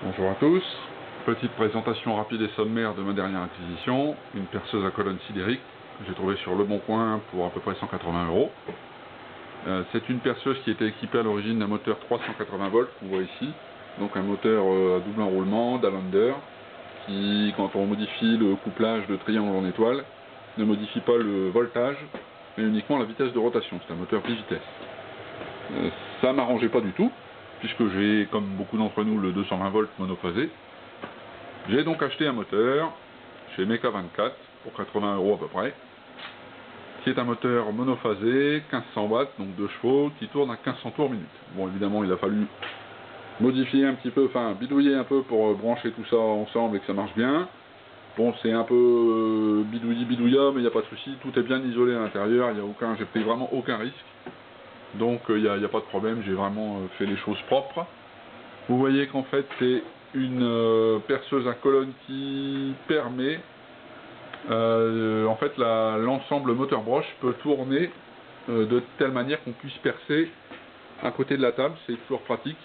Bonjour à tous, petite présentation rapide et sommaire de ma dernière acquisition, une perceuse à colonne sidérique que j'ai trouvée sur Le Bon Coin pour à peu près 180 €. C'est une perceuse qui était équipée à l'origine d'un moteur 380 volts qu'on voit ici, donc un moteur à double enroulement d'Alander qui, quand on modifie le couplage de triangle en étoile, ne modifie pas le voltage mais uniquement la vitesse de rotation. C'est un moteur bivitesse. Ça m'arrangeait pas du tout, puisque j'ai, comme beaucoup d'entre nous, le 220 volts monophasé. J'ai donc acheté un moteur chez Meka24 pour 80 € à peu près, qui est un moteur monophasé, 1500 watts, donc 2 chevaux, qui tourne à 1500 tours minute. Bon, évidemment, il a fallu modifier un petit peu, enfin bidouiller un peu pour brancher tout ça ensemble et que ça marche bien. Bon, c'est un peu bidouillat, mais il n'y a pas de souci, tout est bien isolé à l'intérieur, j'ai pris vraiment aucun risque. Donc il n'y a pas de problème, j'ai vraiment fait les choses propres. Vous voyez qu'en fait c'est une perceuse à colonne qui permet, en fait l'ensemble moteur broche peut tourner de telle manière qu'on puisse percer à côté de la table, c'est toujours pratique.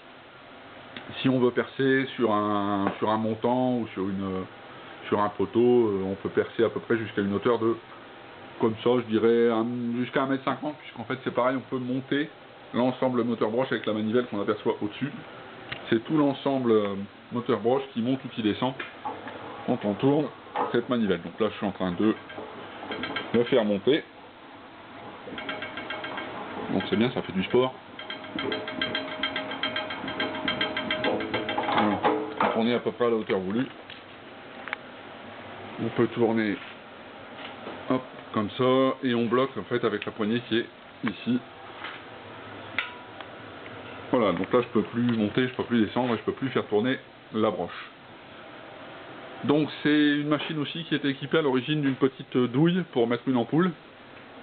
Si on veut percer sur un montant ou sur un poteau, on peut percer à peu près jusqu'à une hauteur de, comme ça je dirais, jusqu'à 1,50 m, puisqu'en fait c'est pareil, on peut monter l'ensemble moteur broche avec la manivelle qu'on aperçoit au-dessus. C'est tout l'ensemble moteur broche qui monte ou qui descend quand on tourne cette manivelle. Donc là je suis en train de le faire monter. Donc c'est bien, ça fait du sport. Voilà. Quand on est à peu près à la hauteur voulue, on peut tourner hop, comme ça, et on bloque en fait avec la poignée qui est ici. Voilà, donc là je peux plus monter, je peux plus descendre et je peux plus faire tourner la broche. Donc c'est une machine aussi qui était équipée à l'origine d'une petite douille pour mettre une ampoule.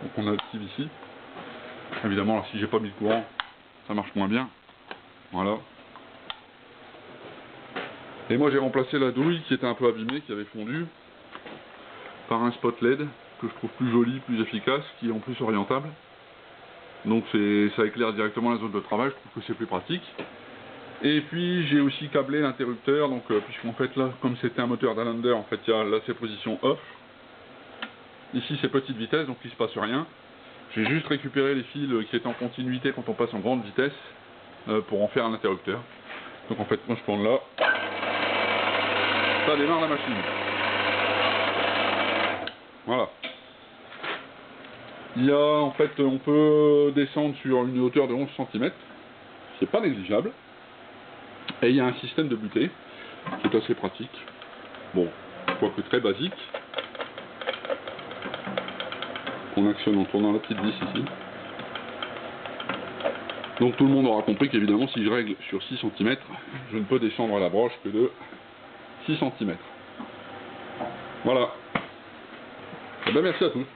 Donc on a le style ici. Évidemment, alors, si j'ai pas mis le courant, ça marche moins bien. Voilà. Et moi j'ai remplacé la douille qui était un peu abîmée, qui avait fondu, par un spot LED que je trouve plus joli, plus efficace, qui est en plus orientable. Donc ça éclaire directement la zone de travail, je trouve que c'est plus pratique. Et puis j'ai aussi câblé l'interrupteur, donc puisqu'en fait là, comme c'était un moteur d'Alander, en fait il y a là ses positions off. Ici c'est petite vitesse, donc il ne se passe rien. J'ai juste récupéré les fils qui étaient en continuité quand on passe en grande vitesse pour en faire un interrupteur. Donc en fait quand je tourne là, ça démarre la machine. Voilà. Il y a en fait, on peut descendre sur une hauteur de 11 cm, c'est pas négligeable. Et il y a un système de butée qui est assez pratique. Bon, quoique très basique. On actionne en tournant la petite vis ici. Donc tout le monde aura compris qu'évidemment si je règle sur 6 cm, je ne peux descendre la broche que de 6 cm. Voilà. Et bien merci à tous.